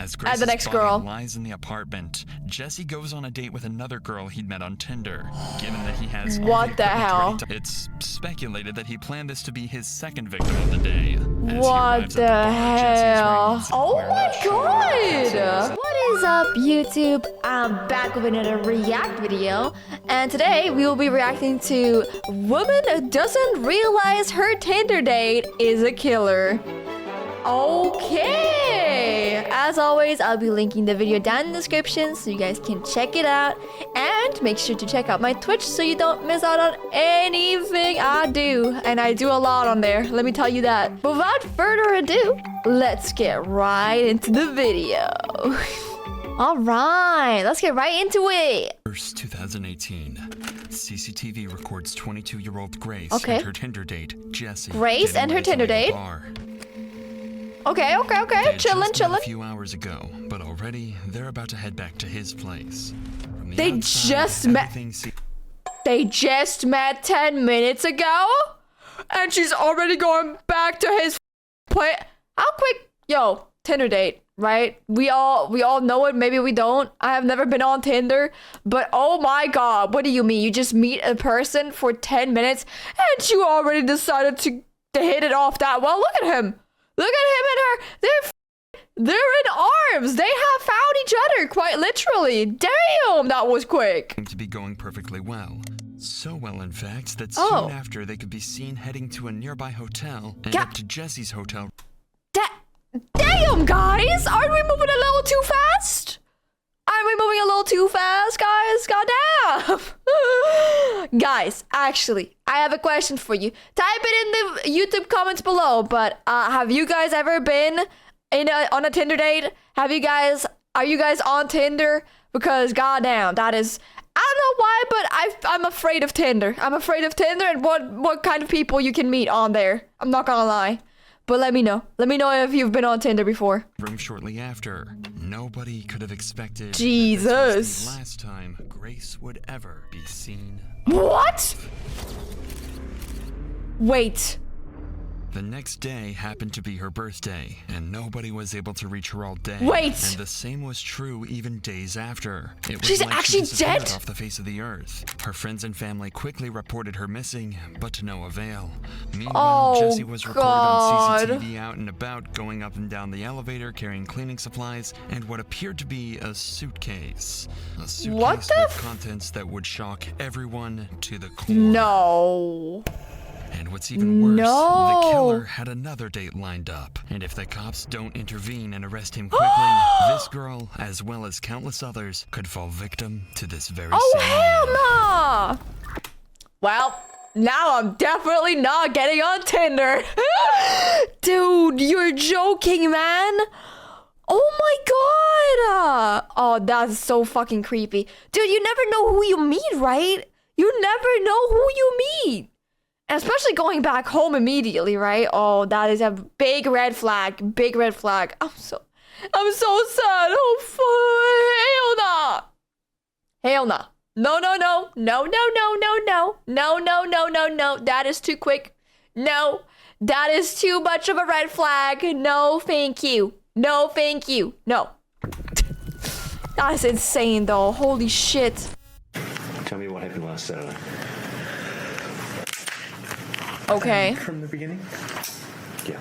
As at Grace's the next body girl. lies in the apartment, Jesse goes on a date with another girl he'd met on Tinder. Given that he has What the hell? It's speculated that he planned this to be his second victim of the day. As he What arrives the at the bar, Jesse is hell? wearing Oh we're my not sure god! What is up, YouTube? I'm back with another react video, and today we will be reacting to Woman Doesn't Realize Her Tinder Date is a Killer. Okay! As always, I'll be linking the video down in the description so you guys can check it out. And make sure to check out my Twitch so you don't miss out on anything I do. And I do a lot on there, let me tell you that. But without further ado, let's get right into the video. Alright, let's get right into it. 2018. CCTV records 22-year-old Grace Okay. and her Tinder date, Jesse. Grace getting and her ready to Tinder leave the date? bar. Okay, They had chillin', just met chillin'. a few hours ago, but already they're about to head back to his place. From the They outside, just met- everything They just met 10 minutes ago? And she's already going back to his place? How quick? Yo, Tinder date, right? We all know it, maybe we don't. I have never been on Tinder, but oh my god, what do you mean? You just meet a person for 10 minutes and you already decided to hit it off that well? Look at him. Look at him and her. They're in arms. They have found each other, quite literally. Damn, that was quick. seemed to be going perfectly well. So well, in fact, that Oh. soon after they could be seen heading to a nearby hotel and Ga- up to Jesse's hotel. Damn, guys! Aren't we moving a little too fast? Aren't we moving a little too fast, guys? Goddamn! Guys, actually, I have a question for you. Type it in the YouTube comments below, but have you guys ever been on a Tinder date? Are you guys on Tinder? Because goddamn, that is... I don't know why, but I'm afraid of Tinder. I'm afraid of Tinder and what kind of people you can meet on there. I'm not gonna lie. But let me know. Let me know if you've been on Tinder before. Room shortly after. Nobody could have expected that Jesus. this was the last time Grace would ever be seen. What? Wait. The next day happened to be her birthday, and nobody was able to reach her all day. Wait. And the same was true even days after. It was She's like actually she disappeared dead? off the face of the earth. Her friends and family quickly reported her missing, but to no avail. Meanwhile, Oh, Jessie was reported God. on CCTV out and about, going up and down the elevator, carrying cleaning supplies, and what appeared to be a suitcase. A suitcase What the with contents that would shock everyone to the core. No. And what's even worse, No. the killer had another date lined up. And if the cops don't intervene and arrest him quickly, this girl, as well as countless others, could fall victim to this very Oh, same hell man. no. Well, now I'm definitely not getting on Tinder. Dude, you're joking, man. Oh my god. Oh, that's so fucking creepy. Dude, you never know who you meet, right? You never know who you meet. And especially going back home immediately, right? Oh, that is a big red flag. Big red flag. I'm so sad. Oh, hell nah. Hell nah. No. No. That is too quick. No. That is too much of a red flag. No, thank you. No, thank you. No. That is insane, though. Holy shit. Tell me what happened last Saturday. Okay. From the beginning? Yeah.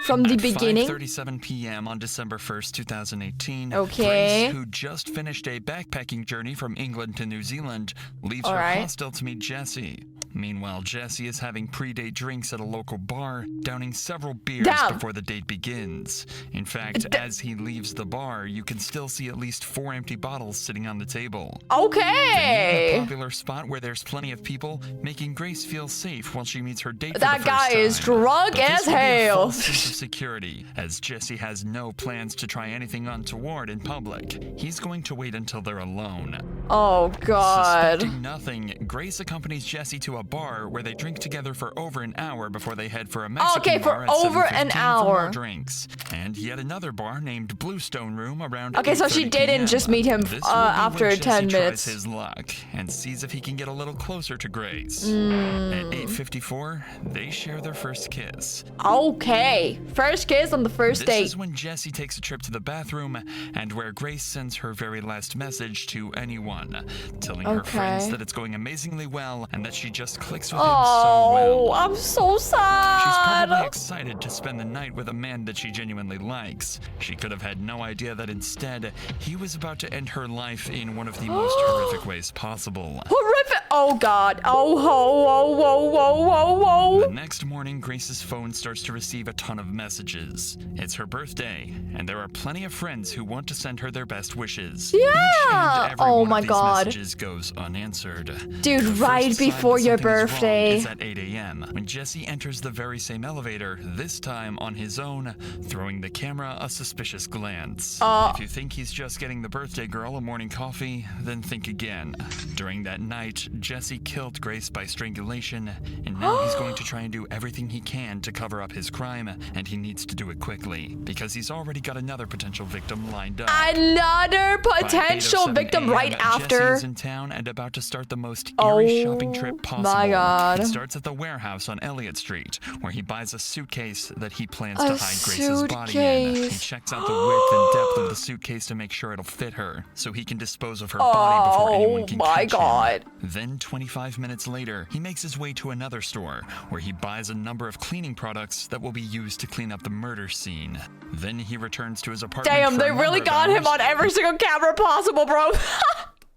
From the At beginning. 5:37 p.m. on December 1st, 2018, Okay. Grace, who just finished a backpacking journey from England to New Zealand, leaves All her right. hostel to meet Jesse. Meanwhile, Jesse is having pre-date drinks at a local bar, downing several beers Damn. before the date begins. In fact, as he leaves the bar, you can still see at least 4 empty bottles sitting on the table. A Okay. popular spot where there's plenty of people, making Grace feel safe while she meets her date for That the guy first is time. drunk But this as will be a hell. false sense of security, as Jesse has no plans to try anything untoward in public. He's going to wait until they're alone. Oh, God. Suspecting nothing, Grace accompanies Jesse to to a bar where they drink together for over an hour before they head for a Mexican Okay, for bar at over an 7:15 for hour. more drinks. And yet another bar named Bluestone Room around Okay, so she 8:30 didn't PM. just meet him This will be after when 10 Jesse minutes. tries his luck and sees if he can get a little closer to Grace. Hmm. At 8:54, they share their first kiss. Okay, first kiss on the first This date. is when Jesse takes a trip to the bathroom and where Grace sends her very last message to anyone, telling her friends Okay. that it's going amazingly well and that she just clicks with him so Oh, well. I'm so sad. She's probably excited to spend the night with a man that she genuinely likes. She could have had no idea that instead, he was about to end her life in one of the most horrific ways possible. Horrific. Oh, God. Oh, ho, whoa, whoa, whoa, whoa, The whoa. next morning, Grace's phone starts to receive a ton of messages. It's her birthday, and there are plenty of friends who want to send her their best wishes. Yeah. Each and every Oh one my of these God. messages goes unanswered. Dude, The right first sign before that your something is wrong birthday. is at 8 a.m. when Jesse enters the very same elevator, this time on his own, throwing the camera a suspicious glance. If you think he's just getting the birthday girl a morning coffee, then think again. During that night, Jesse killed Grace by strangulation, and now he's going to try and do everything he can to cover up his crime, and he needs to do it quickly, because he's already got another potential victim lined up. Another By potential 8:07 victim a.m., right Jesse after. is in town and about to start the most eerie shopping trip possible. my God. It starts at the warehouse on Elliott Street, where he buys a suitcase that he plans A to hide Grace's body in. He suitcase. checks out the width and depth of the suitcase to make sure it'll fit her, so he can dispose of her body before anyone can my catch God. him. Then 25 minutes later, he makes his way to another store, where he buys a number of cleaning products that will be used to clean up the murder scene. Then he returns to his apartment. Damn, for they a really number of got him hours. on every single camera possible, bro.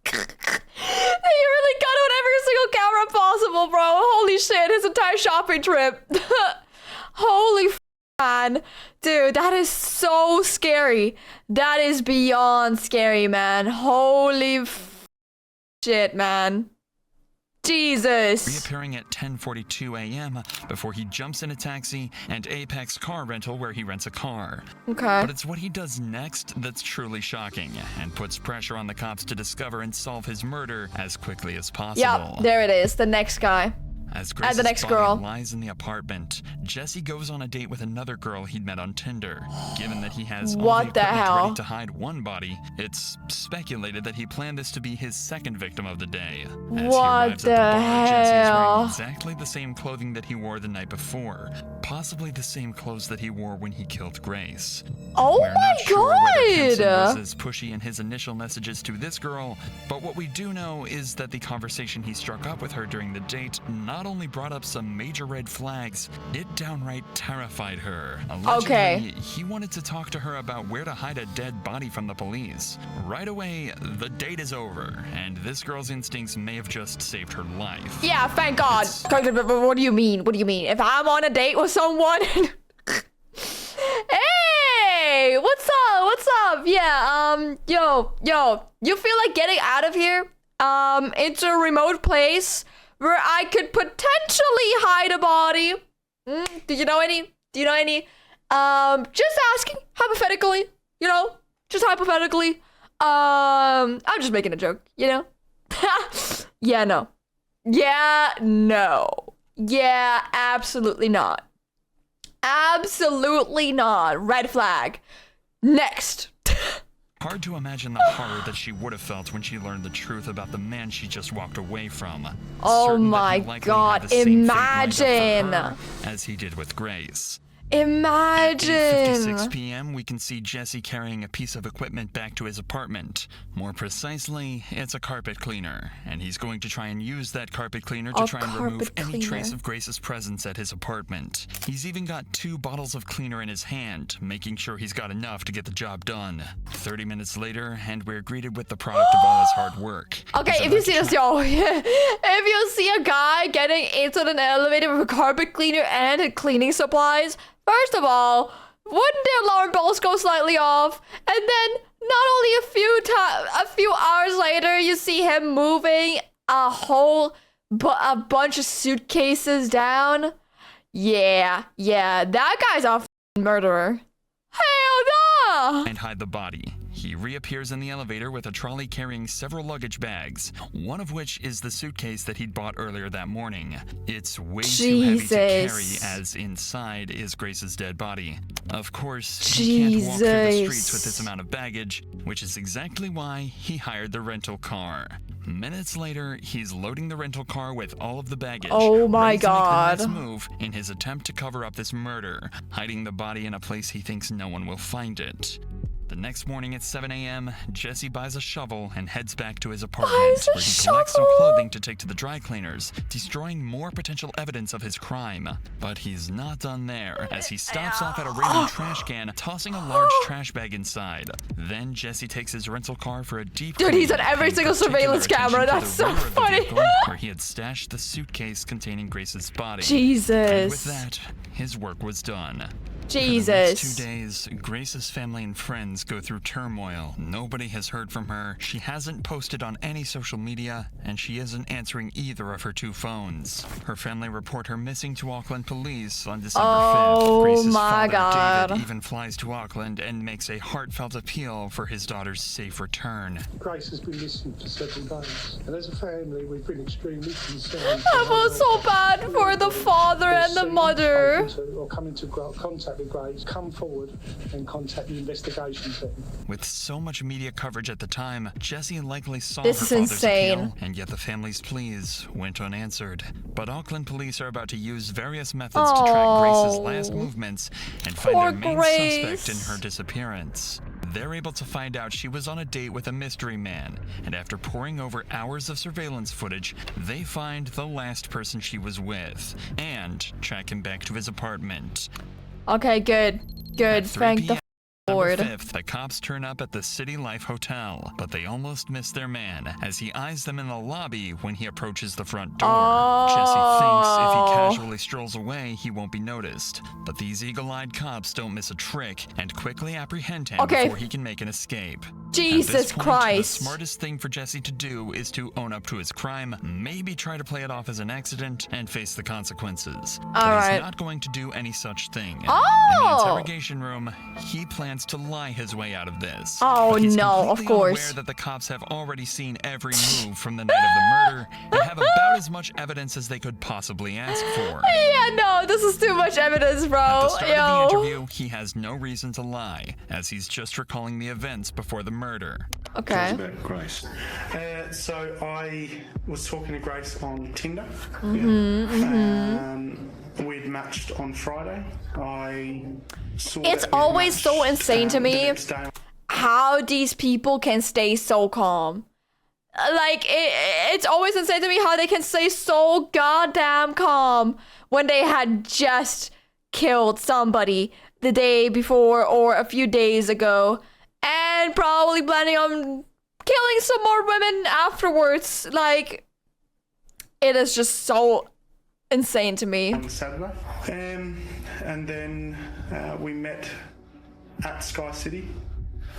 They really got him on every single camera possible, bro. Holy shit, his entire shopping trip. Holy man. Dude, that is so scary. That is beyond scary, man. Holy shit, man. Jesus. Reappearing at 10:42 a.m. before he jumps in a taxi and Apex Car Rental where he rents a car. Okay. But it's what he does next that's truly shocking and puts pressure on the cops to discover and solve his murder as quickly as possible. Yep, there it is. The next guy. As And Grace's the next body girl. lies in the apartment, Jesse goes on a date with another girl he'd met on Tinder. Given that he has all What the the equipment hell? ready to hide one body, it's speculated that he planned this to be his second victim of the day. As he What arrives the at the bar, Jesse is hell? wearing exactly the same clothing that he wore the night before, possibly the same clothes that he wore when he killed Grace. Oh We're my not sure whether Henson was God. as pushy in his initial messages to this girl, but what we do know is that the conversation he struck up with her during the date not only brought up some major red flags, it downright terrified her. Allegedly, Okay. he wanted to talk to her about where to hide a dead body from the police. Right away, the date is over, and this girl's instincts may have just saved her life. Yeah, thank God. What do you mean? What do you mean? If I'm on a date with someone... Hey, what's up? What's up? Yeah, yo, you feel like getting out of here? Into a remote place where I could potentially hide a body? Do you know any? Just asking, hypothetically, just hypothetically. I'm just making a joke, Yeah, no. Yeah, no. Yeah, absolutely not. Absolutely not. Red flag. Next. Hard to imagine the horror that she would have felt when she learned the truth about the man she just walked away from. Oh Certain that my he likely God, had the same fate lined up for imagine. her as he did with Grace. Imagine. 8:56 p.m., we can see Jesse carrying a piece of equipment back to his apartment. More precisely, it's a carpet cleaner, and he's going to try and use that carpet cleaner to A try and remove carpet any trace cleaner. of Grace's presence at his apartment. He's even got 2 bottles of cleaner in his hand, making sure he's got enough to get the job done. 30 minutes later, and we're greeted with the product of all his hard work. Okay, He's if you about see to this, yo, if you see a guy getting into an elevator with a carpet cleaner and cleaning supplies, first of all, wouldn't the alarm bells go slightly off? And then, not only a few hours later, you see him moving a bunch of suitcases down. Yeah, that guy's a f***ing murderer. Hell and hide the body. He reappears in the elevator with a trolley carrying several luggage bags, one of which is the suitcase that he'd bought earlier that morning. It's way too heavy to carry, as inside is Grace's dead body. Of course, he can't walk through the streets with this amount of baggage, which is exactly why he hired the rental car. Minutes later, he's loading the rental car with all of the baggage. Oh my ready to God. make the next move in his attempt to cover up this murder, hiding the body in a place he thinks no one will find it. The next morning at 7 a.m., Jesse buys a shovel and heads back to his apartment, where he collects some clothing to take to the dry cleaners, destroying more potential evidence of his crime. But he's not done there, as he stops off at a random trash can, tossing a large trash bag inside. Then Jesse takes his rental car for a deep Dude, clean, he's on every paying single particular surveillance camera. attention to That's the so rear of the funny. vehicle, where he had stashed the suitcase containing Grace's body. Jesus. And with that, his work was done. Jesus. For the next 2 days, Grace's family and friends go through turmoil. Nobody has heard from her. She hasn't posted on any social media, and she isn't answering either of her 2 phones. Her family report her missing to Auckland police on December 5th. Grace's my father, God. David, even flies to Auckland and makes a heartfelt appeal for his daughter's safe return. Grace has been missing for several days, and as a family, we've been extremely concerned. I feel so bad for the father and the mother. Or come into contact with Grace, come forward and contact the investigation team. With so much media coverage at the time, Jessie likely saw This her is father's insane. appeal, and yet the family's pleas went unanswered. But Auckland police are about to use various methods to track Grace's last movements and find Poor their main Grace. suspect in her disappearance. They're able to find out she was on a date with a mystery man, and after poring over hours of surveillance footage, they find the last person she was with, and track him back to his apartment. Okay, good. Good. At 3 Thank the p.m. Lord. December 5th, the cops turn up at the City Life Hotel, but they almost miss their man as he eyes them in the lobby when he approaches the front door. Jesse thinks if he casually strolls away, he won't be noticed. But these eagle-eyed cops don't miss a trick and quickly apprehend him Okay. before he can make an escape. Jesus At this point, Christ. the smartest thing for Jesse to do is to own up to his crime, maybe try to play it off as an accident, and face the consequences. But Alright. he's not going to do any such thing. In the Oh! interrogation room, he plans to lie his way out of this. Oh, But he's no, of completely course. aware that the cops have already seen every move from the night of the murder and have about as much evidence as they could possibly ask for. Yeah, no, this is too much evidence, At bro. the start of the Yo. interview, he has no reason to lie, as he's just recalling the events before the murder. Okay. About Grace. So I was talking to Grace on Tinder. We'd matched on Friday. I saw It's that we'd always so matched, insane to the me next day. how these people can stay so calm. Like, it's always insane to me how they can stay so goddamn calm when they had just killed somebody the day before or a few days ago and probably planning on killing some more women afterwards. Like, it is just so insane to me. On Saturday. And then we met at Sky City.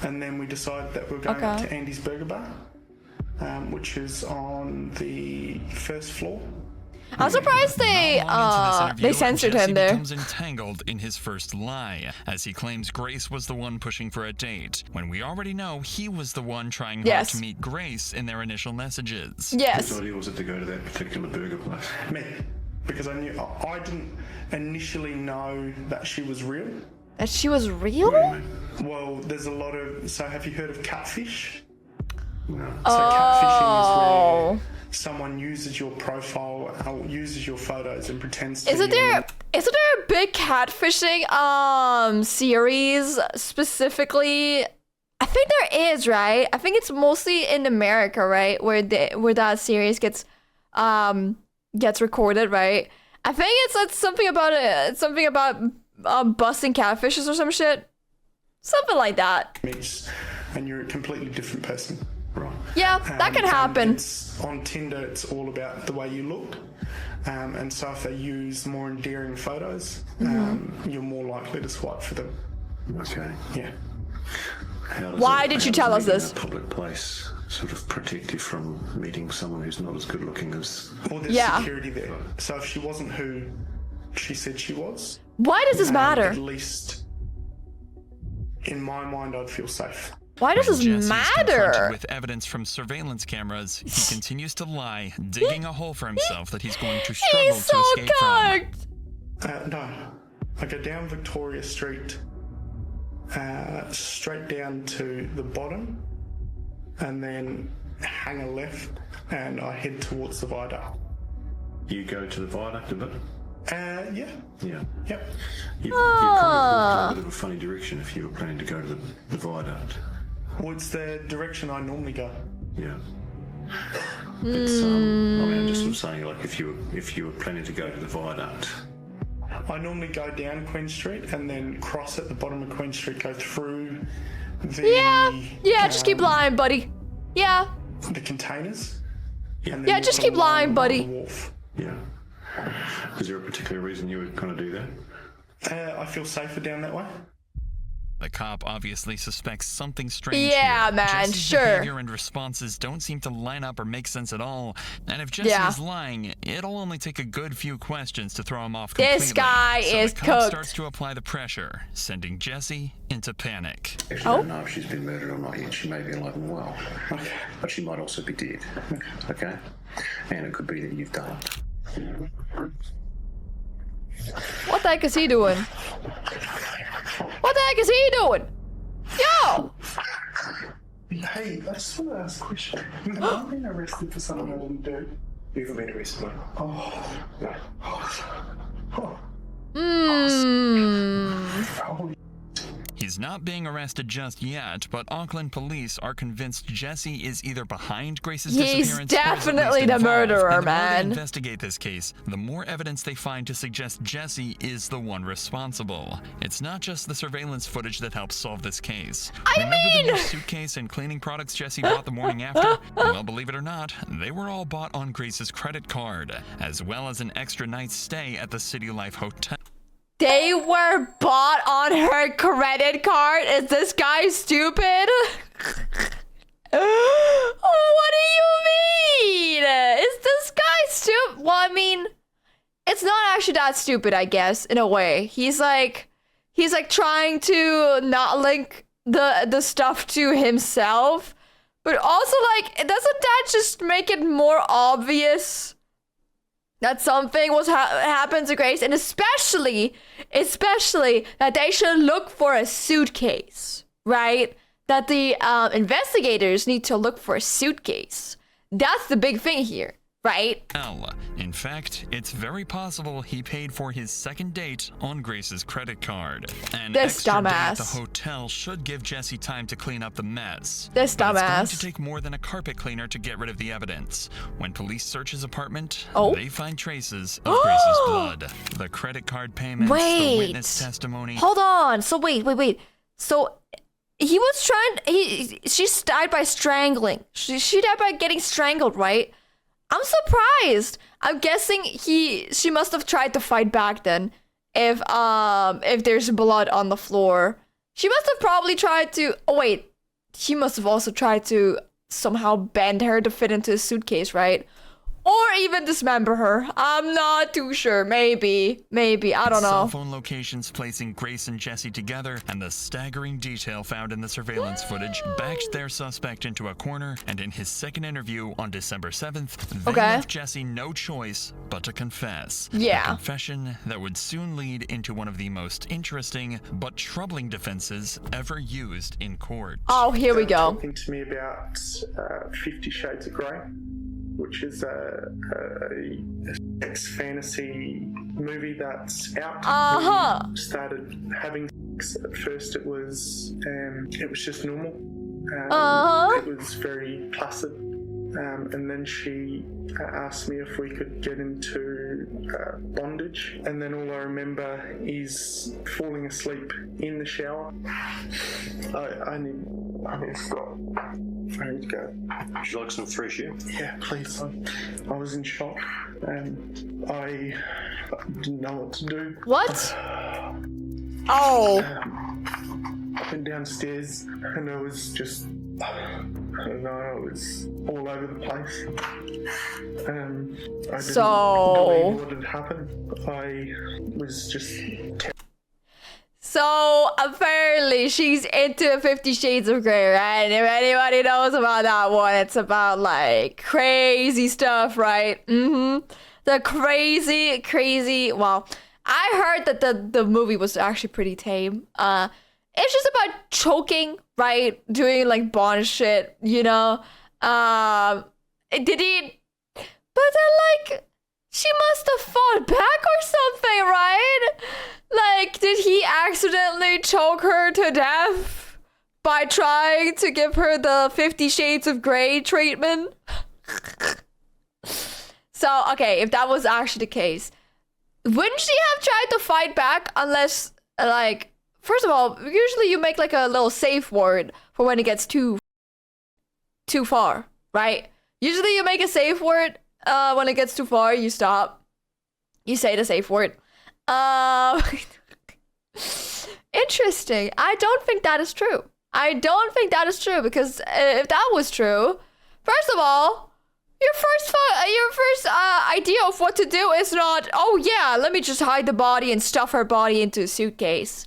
And then we decided that we were going up Okay. to Andy's Burger Bar, which is on the first floor. I'm surprised they Not long into this interview, censored Jesse him there. becomes entangled in his first lie, as he claims Grace was the one pushing for a date, when we already know he was the one trying hard Yes. to meet Grace in their initial messages. Yes. Whose idea was it to go to that particular burger place? Me. Because I didn't initially know that she was real. That she was real? What do you mean? Well, there's a lot of... So have you heard of catfish? No. So catfishing is Oh. where someone uses your profile, or uses your photos and pretends to Isn't be there a big catfishing series specifically? I think there is, right? I think it's mostly in America, right? Where that series gets recorded, right? I think it's something about it. Something about busting catfishes or some shit. Something like that. meets and you're a completely different person. Right. Yeah, that can And happen. on Tinder, it's all about the way you look. And so if they use more endearing photos, you're more likely to swipe for them. Okay. Yeah. How does Why it- did how you does tell us meeting this? in a public place sort of protect you from meeting someone who's not as good looking as... Well, there's Yeah. security there. So if she wasn't who she said she was, Why does this matter? at least in my mind, I'd feel safe. Why does When this Jesse is matter? confronted with evidence from surveillance cameras, he continues to lie, digging a hole for himself that he's going to struggle He's so to escape from. cooked. No. I go down Victoria Street, straight down to the bottom, and then hang a left, and I head towards the viaduct. You go to the viaduct a bit? Yeah. Yeah. Yep. You've kind of walked in a bit of a funny direction if you were planning to go to the viaduct. What's the direction I normally go? Yeah. It's, I mean, I'm just sort of saying, like, if you were planning to go to the viaduct. I normally go down Queen Street and then cross at the bottom of Queen Street, go through the... Yeah, just keep lying, buddy. Yeah. The containers. Yeah. And then Yeah, walk just keep along lying, the buddy. wharf. Yeah. Is there a particular reason you would kind of do that? I feel safer down that way. The cop obviously suspects something strange Yeah, here. man, Jesse's sure. behavior and responses don't seem to line up or make sense at all. And if Jesse Yeah. is lying, it'll only take a good few questions to throw him off completely. This guy so is the cop cooked. starts to apply the pressure, sending Jesse into panic. Actually, Oh. I don't know if she's been murdered or not yet. She may be alive and well. Okay. But she might also be dead. Okay? And it could be that you've done it. What the heck is he doing? What the heck is he doing? Yo! Hey, I just want to ask a question. Have I been arrested for something I didn't do? You've been arrested, mate. Oh. Yeah. Oh. Mmm. He's not being arrested just yet, but Auckland police are convinced Jesse is either behind Grace's He's disappearance or is at definitely least the involved. murderer, And the more man. they investigate this case, the more evidence they find to suggest Jesse is the one responsible. It's not just the surveillance footage that helps solve this case. Remember the new suitcase and cleaning products Jesse bought the morning after? Well, believe it or not, they were all bought on Grace's credit card, as well as an extra night's stay at the City Life Hotel. They were bought on her credit card? Is this guy stupid? What do you mean? Is this guy stupid? Well, I mean, it's not actually that stupid, I guess, in a way. He's like trying to not link the stuff to himself, but also like, doesn't that just make it more obvious that something was happened to Grace, and especially that they should look for a suitcase, right? That the investigators need to look for a suitcase. That's the big thing here, right? In fact, it's very possible he paid for his second date on Grace's credit card. An This extra day at the dumbass. hotel should give Jesse time to clean up the mess. This But it's going dumbass. to take more than a carpet cleaner to get rid of the evidence. When police search his apartment, Oh. they find traces of Grace's blood. The credit card payments, the witness testimony. Hold on. So wait. So he was she died by strangling. She died by getting strangled, right? I'm surprised. I'm guessing she must have tried to fight back then. If there's blood on the floor, she must have probably tried to. Oh wait, she must have also tried to somehow bend her to fit into a suitcase, right? Or even dismember her. I'm not too sure. Maybe. I don't Cell know. phone locations placing Grace and Jesse together, and the staggering detail found in the surveillance footage backed their suspect into a corner. And in his second interview on December 7th, they Okay. left Jesse no choice but to confess. Yeah. A confession that would soon lead into one of the most interesting but troubling defenses ever used in court. Oh, here we go. Talking to me about 50 Shades of Grey, which is a sex fantasy movie that's out. Uh-huh. We started having sex. At first it was just normal. Uh-huh. It was very placid. And then she asked me if we could get into bondage. And then all I remember is falling asleep in the shower. I need to stop. I need to go. Would you like some fresh air? Yeah, please. I was in shock and I didn't know what to do. What? Oh. I went downstairs and I was just, I don't know, it was all over the place. I didn't believe what had happened. I was just So apparently she's into 50 Shades of Grey, right? And if anybody knows about that one, it's about like crazy stuff, right? The crazy. Well, I heard that the movie was actually pretty tame. It's just about choking, right? Doing like Bond shit, you know? Did he? But then like, she must have fought back or something, right? Like, did he accidentally choke her to death by trying to give her the 50 Shades of Grey treatment? So, okay, if that was actually the case, wouldn't she have tried to fight back unless, like, first of all, usually you make like a little safe word for when it gets too far, right? Usually you make a safe word when it gets too far, you stop. You say the safe word. Interesting. I don't think that is true. Because if that was true, first of all, your first idea of what to do is not, oh yeah, let me just hide the body and stuff her body into a suitcase.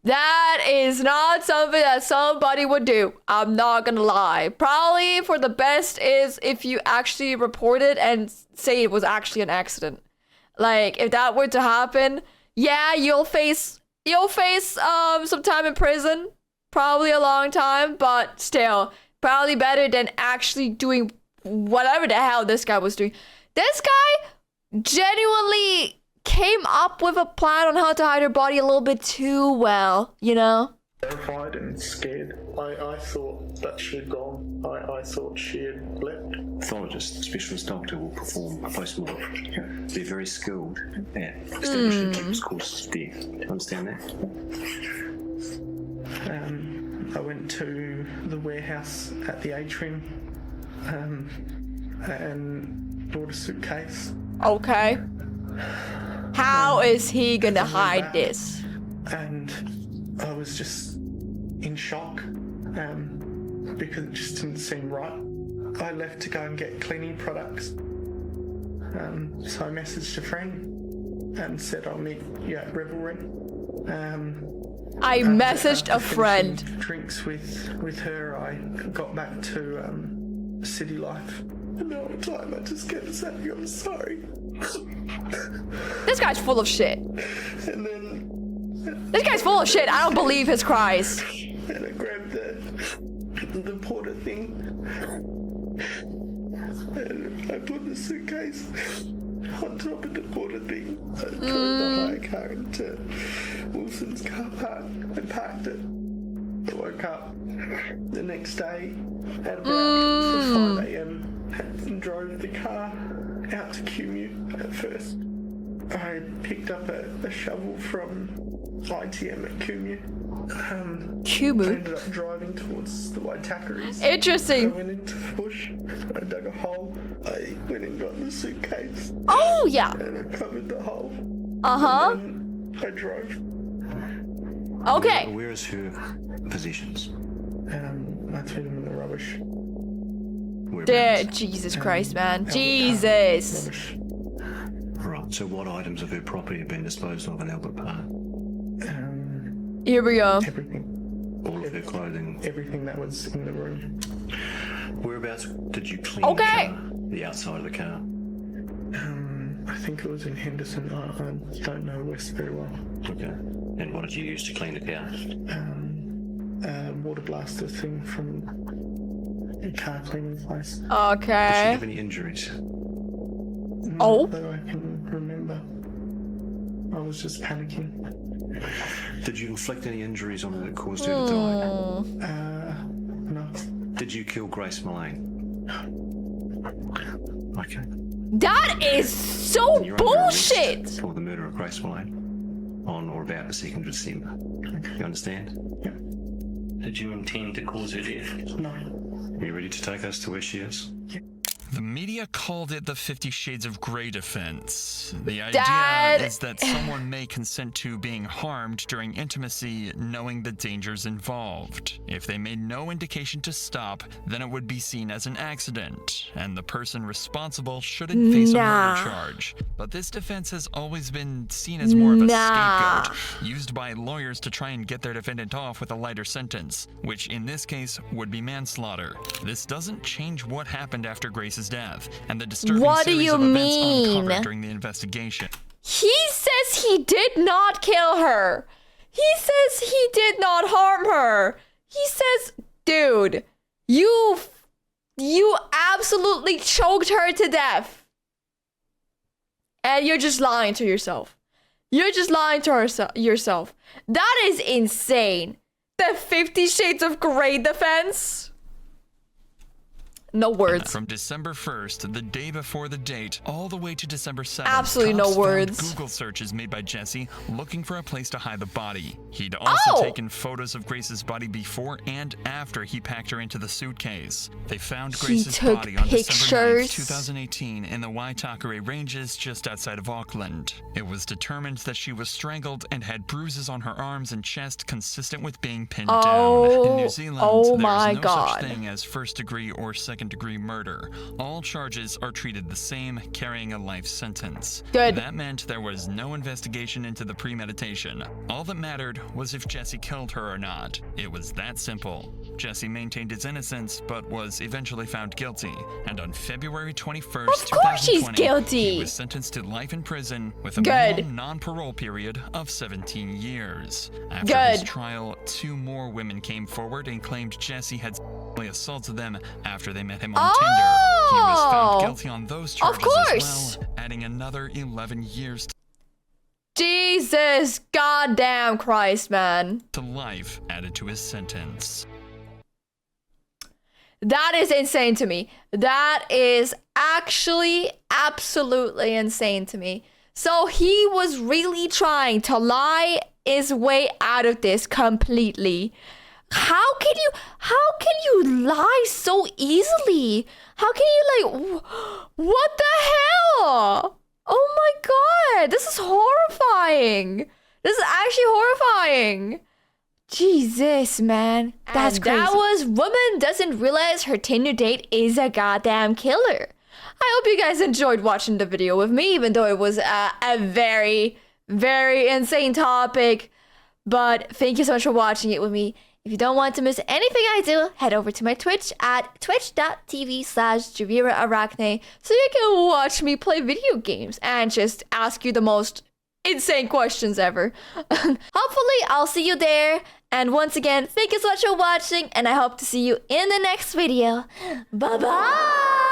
That is not something that somebody would do. I'm not gonna lie. Probably for the best is if you actually report it and say it was actually an accident. Like, if that were to happen, yeah, you'll face some time in prison. Probably a long time, but still, probably better than actually doing whatever the hell this guy was doing. This guy genuinely came up with a plan on how to hide her body a little bit too well, you know? Terrified and scared. I thought that she had gone. I thought she had left. Pathologist, specialist doctor will perform a post-mortem. They're very skilled at establishing the causes of death. Do you understand that? I went to the warehouse at the atrium and bought a suitcase. Okay. How is he gonna hide this? And I was just in shock because it just didn't seem right. I left to go and get cleaning products. So I messaged a friend and said I'll meet you at Revelry. I messaged a After friend. finishing drinks with her, I got back to city life. And the whole time I just kept saying I'm sorry. This guy's full of shit. And then This guy's full of shit. I don't believe his cries. and I grabbed the porter thing and I put the suitcase on top of the porter thing. I drove the hire car into Wilson's car park and parked it. I woke up the next day at about 5 a.m. and drove the car out to Cumu at first. I picked up a shovel from ITM at Cumu. I Kumu. ended up driving towards the Waitakaris. I Interesting. went into the bush, I dug a hole, I went and got the suitcase, Oh, yeah. and I covered the hole. Uh-huh. And I drove. Okay. Where is her possessions? I threw them in the rubbish. There, Whereabouts? Jesus Christ, man. Jesus. Rubbish. Right, so what items of her property have been disposed of in Albert Park? Here we go. Everything. All of her clothing. Everything that was in the room. Whereabouts did you clean Okay. the car? The outside of the car? I think it was in Henderson. I don't know West very well. Okay. And what did you use to clean the car? Water blaster thing from a car cleaning place. Did she Okay. have any injuries? Oh. Not that I can remember. I was just panicking. Did you inflict any injuries on her that caused her to die? No. Did you kill Grace Mullane? Okay. That is so You're under arrest bullshit. for the murder of Grace Mullane on or about the 2nd of December. You understand? Yeah. Did you intend to cause her death? No. Are you ready to take us to where she is? The media called it the 50 Shades of Grey defense. The idea is that someone may consent to being harmed during intimacy knowing the dangers involved. If they made no indication to stop, then it would be seen as an accident, and the person responsible shouldn't face a murder charge. But this defense has always been seen as more of a scapegoat, used by lawyers to try and get their defendant off with a lighter sentence, which in this case would be manslaughter. This doesn't change what happened after Grace's death, and the disturbing series of events uncovered during the investigation. He says he did not kill her. He says he did not harm her. He says, dude, you absolutely choked her to death. And you're just lying to yourself. You're just lying to yourself. That is insane. The 50 Shades of Grey defense. No words. From December 1st, the day before the date, all the way to December 7th, absolutely no words. Google searches made by Jesse looking for a place to hide the body. He'd also taken photos of Grace's body before and after he packed her into the suitcase. They found Grace's body on December 9th, 2018 in the Waitakere Ranges just outside of Auckland. It was determined that she was strangled and had bruises on her arms and chest consistent with being pinned down. In New Zealand, there's no such thing as first-degree or second-degree murder. All charges are treated the same, carrying a life sentence. That meant there was no investigation into the premeditation. All that mattered was if Jesse killed her or not. It was that simple. Jesse maintained his innocence, but was eventually found guilty. And on February 21st, of course she's guilty. He was sentenced to life in prison with a minimum non-parole period of 17 years. After his trial, 2 more women came forward and claimed Jesse had sexually assaulted them after they met him on Tinder. He was found guilty on those charges as well, adding another 11 years Jesus goddamn Christ, man. to life added to his sentence. That is insane to me. That is actually absolutely insane to me. So he was really trying to lie his way out of this completely. How can you lie so easily? How can you like, what the hell? Oh my god, this is horrifying. This is actually horrifying. Jesus, man. That's crazy. That was woman doesn't realize her Tinder date is a goddamn killer. I hope you guys enjoyed watching the video with me, even though it was a very, very insane topic. But thank you so much for watching it with me. If you don't want to miss anything I do, head over to my Twitch at twitch.tv/JaviraArachne so you can watch me play video games and just ask you the most insane questions ever. Hopefully, I'll see you there. And once again, thank you so much for watching, and I hope to see you in the next video. Bye-bye!